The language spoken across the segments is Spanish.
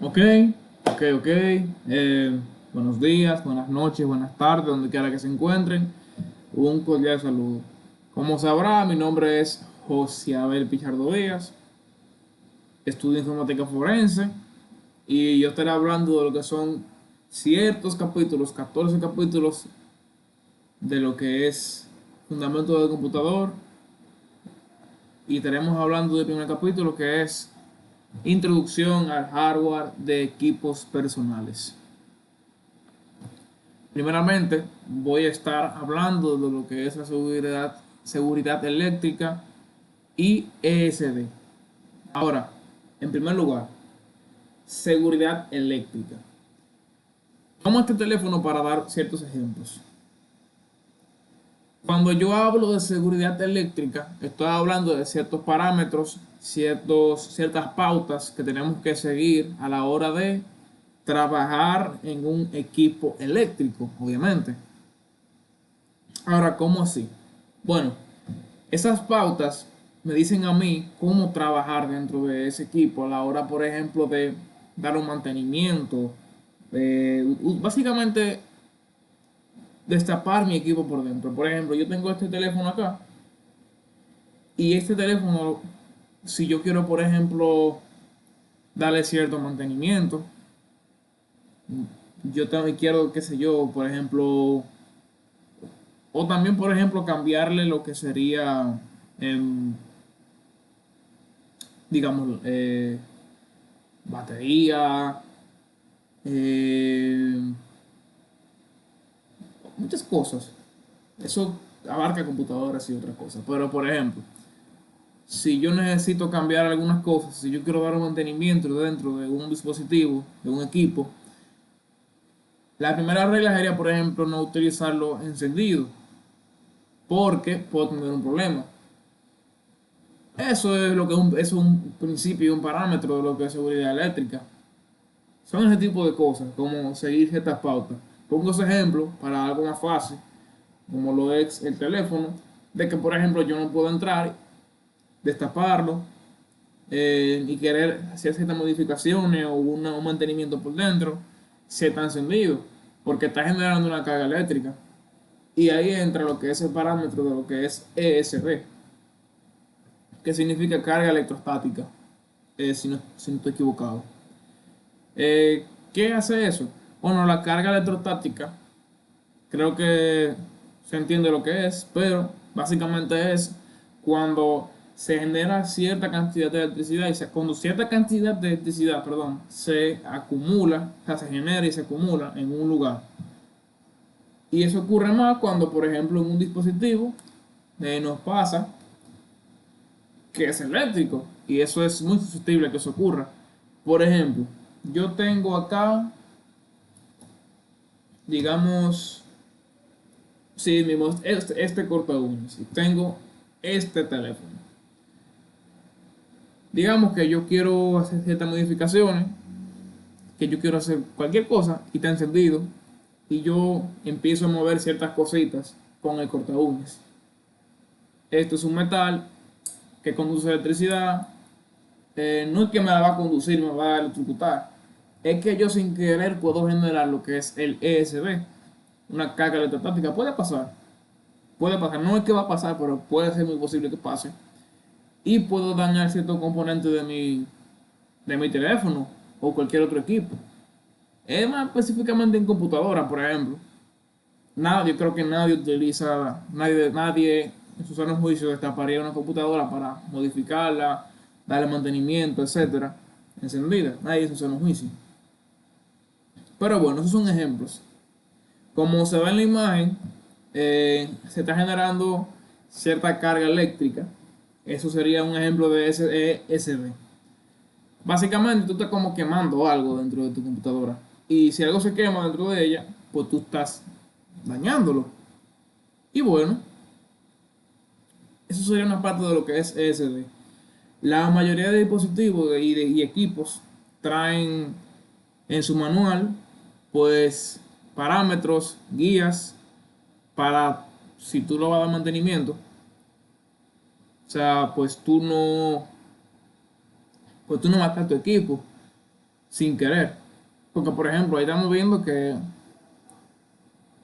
Ok, ok. Buenos días, buenas noches, buenas tardes, donde quiera que se encuentren. Un cordial saludo. Como sabrá, mi nombre es José Abel Pichardo Díaz, estudio informática forense y yo estaré hablando de lo que son ciertos capítulos, 14 capítulos de lo que es fundamento del computador y estaremos hablando del primer capítulo que es introducción al hardware de equipos personales. Primeramente, voy a estar hablando de lo que es la seguridad eléctrica y ESD. Ahora, en primer lugar, seguridad eléctrica. Tomo este teléfono para dar ciertos ejemplos. Cuando yo hablo de seguridad eléctrica, estoy hablando de ciertos parámetros, ciertas pautas que tenemos que seguir a la hora de trabajar en un equipo eléctrico, obviamente. Ahora, ¿cómo así? Bueno, esas pautas me dicen a mí cómo trabajar dentro de ese equipo a la hora, por ejemplo, de dar un mantenimiento, básicamente destapar mi equipo por dentro. Por ejemplo, yo tengo este teléfono acá y este teléfono, si yo quiero, por ejemplo, darle cierto mantenimiento, yo también quiero, qué sé yo, por ejemplo, o también, por ejemplo, cambiarle lo que sería, em, digamos, batería, eh, muchas cosas. Eso abarca computadoras y otras cosas. Pero, por ejemplo, si yo necesito cambiar algunas cosas, si yo quiero dar un mantenimiento dentro de un dispositivo, de un equipo, la primera regla sería, por ejemplo, no utilizarlo encendido, porque puedo tener un problema. Eso es lo que es un principio y un parámetro de lo que es seguridad eléctrica. Son ese tipo de cosas, como seguir ciertas pautas. Pongo ese ejemplo para algo más fácil, como lo es el teléfono, de que por ejemplo yo no puedo entrar, destaparlo y querer hacer ciertas modificaciones o un mantenimiento por dentro, se está encendido, porque está generando una carga eléctrica. Y ahí entra lo que es el parámetro de lo que es ESD, que significa carga electrostática, si no estoy equivocado. ¿Qué hace eso? Bueno, la carga electrostática, creo que se entiende lo que es, pero básicamente es cuando se genera cierta cantidad de electricidad cuando cierta cantidad de electricidad, perdón, se acumula, o sea, se genera y se acumula en un lugar. Y eso ocurre más cuando, por ejemplo, en un dispositivo nos pasa que es eléctrico y eso es muy susceptible a que eso ocurra. Por ejemplo, yo tengo acá, digamos, sí, mismo, este corta uñas y tengo este teléfono. Digamos que yo quiero hacer ciertas modificaciones, que yo quiero hacer cualquier cosa y está encendido y yo empiezo a mover ciertas cositas con el corta uñas. Esto es un metal que conduce electricidad. No es que me la va a conducir, me va a electrocutar. Es que yo sin querer puedo generar lo que es el ESB, una carga electrostática. Puede pasar, no es que va a pasar, pero puede ser muy posible que pase. Y puedo dañar ciertos componentes de mi teléfono o cualquier otro equipo. Es más específicamente en computadora, por ejemplo. Yo creo que nadie utiliza, nadie en su sano juicio destaparía una computadora para modificarla, darle mantenimiento, etcétera, encendida. Nadie en su sano juicio. Pero bueno, esos son ejemplos. Como se ve en la imagen, se está generando cierta carga eléctrica. Eso sería un ejemplo de SESB. Básicamente, tú estás como quemando algo dentro de tu computadora. Y si algo se quema dentro de ella, pues tú estás dañándolo. Y bueno, eso sería una parte de lo que es ESD. La mayoría de dispositivos y equipos traen en su manual, pues, parámetros, guías para si tú lo vas a dar mantenimiento. O sea, pues tú no matas tu equipo. sin querer. Porque, por ejemplo, ahí estamos viendo que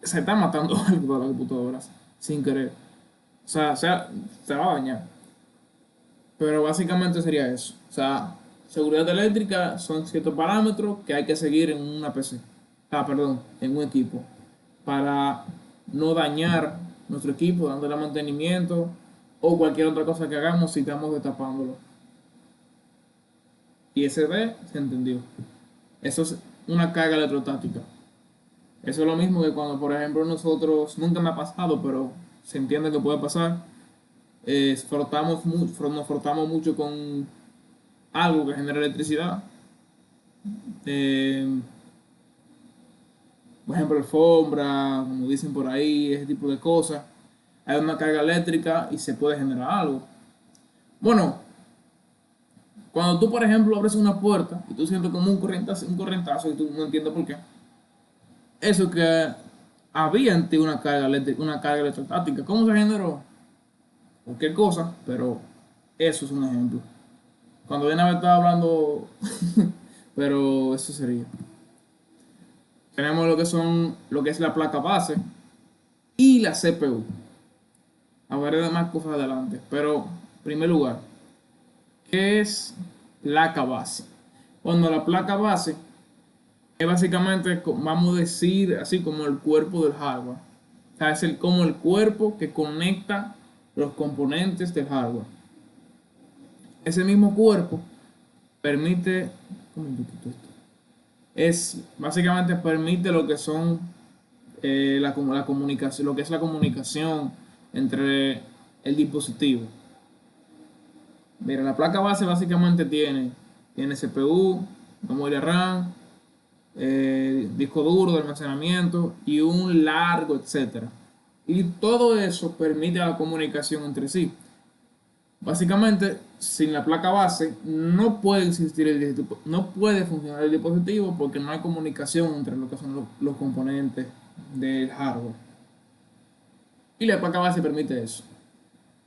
se está matando algo de las computadoras sin querer. Se va a dañar. Pero básicamente sería eso. O sea, seguridad eléctrica son ciertos parámetros que hay que seguir en una PC. Ah, perdón, en un equipo. Para no dañar nuestro equipo, dándole mantenimiento o cualquier otra cosa que hagamos si estamos destapándolo. Y SD se entendió. Eso es una carga electrostática. Eso es lo mismo que cuando, por ejemplo, nosotros, nunca me ha pasado, pero se entiende que puede pasar, nos frotamos mucho con algo que genera electricidad. Eh, por ejemplo, alfombra, como dicen por ahí, ese tipo de cosas. Hay una carga eléctrica y se puede generar algo. Bueno, cuando tú, por ejemplo, abres una puerta y tú sientes como un corrientazo y tú no entiendes por qué, eso que había en ti una carga eléctrica, una carga electrostática. ¿Cómo se generó? Cualquier cosa, pero eso es un ejemplo. Cuando viene a ver estaba hablando, pero eso sería. Tenemos lo que es la placa base y la CPU. Hablaré de más cosas adelante, pero en primer lugar, ¿qué es placa base? Bueno, la placa base es básicamente, vamos a decir, así como el cuerpo del hardware. O sea, como el cuerpo que conecta los componentes del hardware. Ese mismo cuerpo permite, ¿cómo yo quito esto? Básicamente permite lo que son la comunicación, lo que es la comunicación entre el dispositivo. Mira, la placa base básicamente tiene CPU, memoria RAM, disco duro de almacenamiento y un largo, etcétera. Y todo eso permite la comunicación entre sí. Básicamente, sin la placa base no puede existir el dispositivo, no puede funcionar el dispositivo porque no hay comunicación entre lo que son los componentes del hardware. Y la placa base permite eso.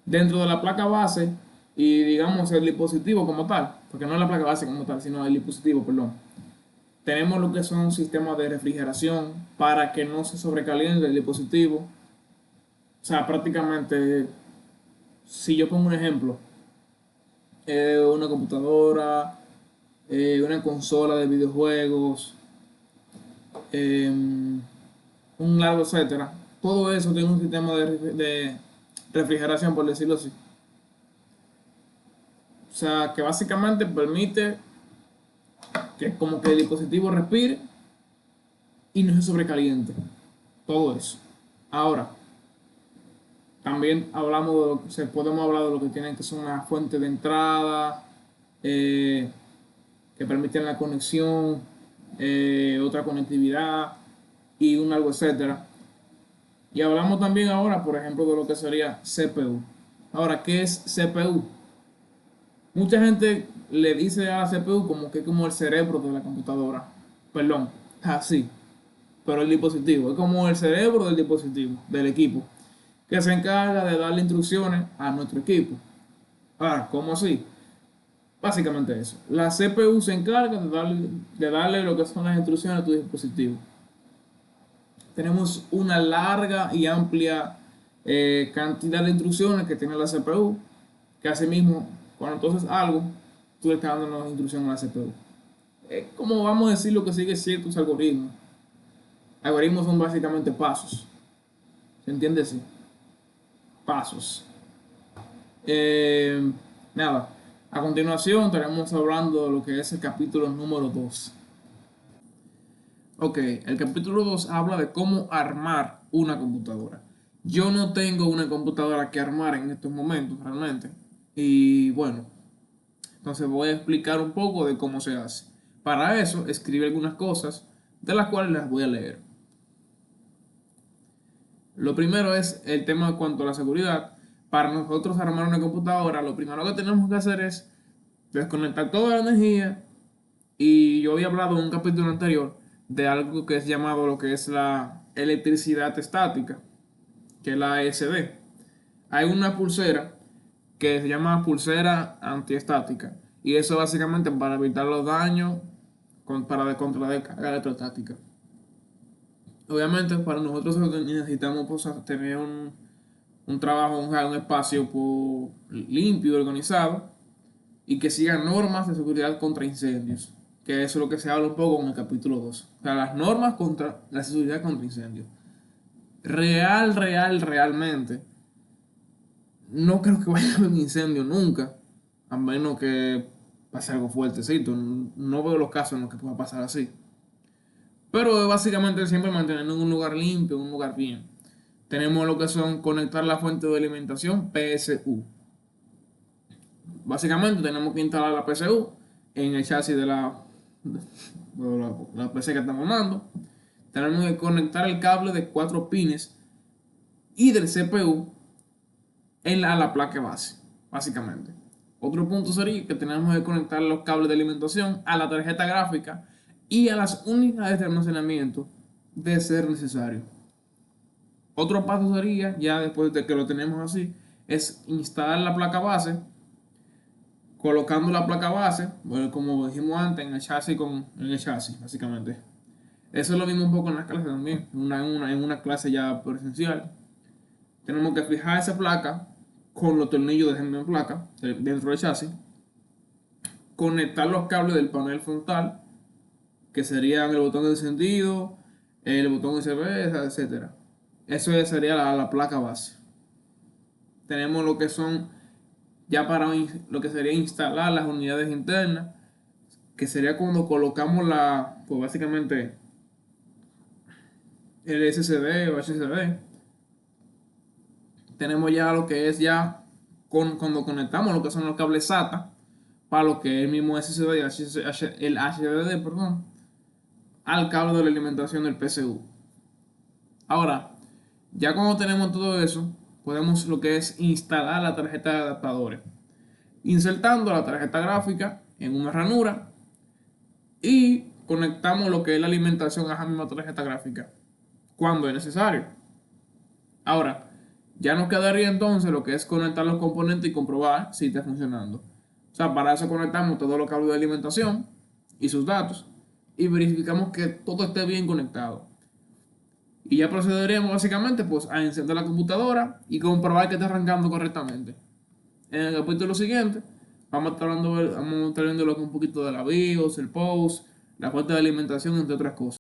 Dentro de la placa base y digamos el dispositivo como tal, porque no es la placa base como tal, sino el dispositivo, perdón. Tenemos lo que son sistemas de refrigeración para que no se sobrecaliente el dispositivo. O sea, prácticamente, si yo pongo un ejemplo, una computadora, una consola de videojuegos, un largo, etcétera. Todo eso tiene un sistema de refrigeración, por decirlo así. O sea, que básicamente permite que como que el dispositivo respire y no se sobrecaliente. Todo eso. Ahora, también podemos hablar de lo que tienen que son una fuente de entrada, que permiten la conexión, otra conectividad y un algo, etcétera. Y hablamos también ahora, por ejemplo, de lo que sería CPU. Ahora, ¿qué es CPU? Mucha gente le dice a la CPU como que es como el cerebro de la computadora. Perdón, así. Pero el dispositivo es como el cerebro del dispositivo, del equipo, que se encarga de darle instrucciones a nuestro equipo. Ahora, ¿cómo así? Básicamente eso. La CPU se encarga de darle lo que son las instrucciones a tu dispositivo. Tenemos una larga y amplia cantidad de instrucciones que tiene la CPU, que hace mismo, cuando entonces algo, tú le estás dando las instrucciones a la CPU. Es como vamos a decir lo que sigue ciertos algoritmos. Algoritmos son básicamente pasos. ¿Se entiende así? Pasos. Nada. A continuación estaremos hablando de lo que es el capítulo número 2. Ok, el capítulo 2 habla de cómo armar una computadora. Yo no tengo una computadora que armar en estos momentos realmente. Y bueno, entonces voy a explicar un poco de cómo se hace. Para eso escribí algunas cosas de las cuales las voy a leer. Lo primero es el tema en cuanto a la seguridad. Para nosotros armar una computadora, lo primero que tenemos que hacer es desconectar toda la energía. Y yo había hablado en un capítulo anterior de algo que es llamado lo que es la electricidad estática, que es la ESD. Hay una pulsera que se llama pulsera antiestática. Y eso básicamente para evitar los daños para contra la descarga electrostática. Obviamente, para nosotros necesitamos pues, tener un trabajo, un espacio pues, limpio, organizado y que sigan normas de seguridad contra incendios, que eso es lo que se habla un poco en el capítulo 2. O sea, las normas contra la seguridad contra incendios. Realmente, no creo que vaya a haber un incendio nunca, a menos que pase algo fuertecito. No veo los casos en los que pueda pasar así. Pero básicamente siempre mantener un lugar limpio, un lugar bien. Tenemos lo que son conectar la fuente de alimentación PSU. Básicamente tenemos que instalar la PSU en el chasis de la PC que estamos armando. Tenemos que conectar el cable de 4 pines y del CPU a la placa base, básicamente. Otro punto sería que tenemos que conectar los cables de alimentación a la tarjeta gráfica y a las unidades de almacenamiento de ser necesario. Otro paso sería, ya después de que lo tenemos así, es instalar la placa base, colocando la placa base, bueno, como dijimos antes, en el chasis, básicamente. Eso es lo mismo un poco en las clases también, en una clase ya presencial. Tenemos que fijar esa placa con los tornillos de placa dentro del chasis, conectar los cables del panel frontal, que serían el botón de encendido, el botón USB, etcétera. Eso sería la placa base. Tenemos lo que son ya para lo que sería instalar las unidades internas, que sería cuando colocamos pues básicamente el SSD o HDD. Tenemos ya lo que es ya cuando conectamos lo que son los cables SATA para lo que es el mismo SSD y el HDD, perdón, al cable de la alimentación del PSU. Ahora, ya cuando tenemos todo eso, podemos lo que es instalar la tarjeta de adaptadores, insertando la tarjeta gráfica en una ranura y conectamos lo que es la alimentación a esa misma tarjeta gráfica cuando es necesario. Ahora, ya nos quedaría entonces lo que es conectar los componentes y comprobar si está funcionando. O sea, para eso conectamos todos los cables de alimentación y sus datos y verificamos que todo esté bien conectado. Y ya procederemos básicamente pues, a encender la computadora y comprobar que está arrancando correctamente. En el capítulo siguiente vamos a estar viendo un poquito de la BIOS, el POS, la fuente de alimentación, entre otras cosas.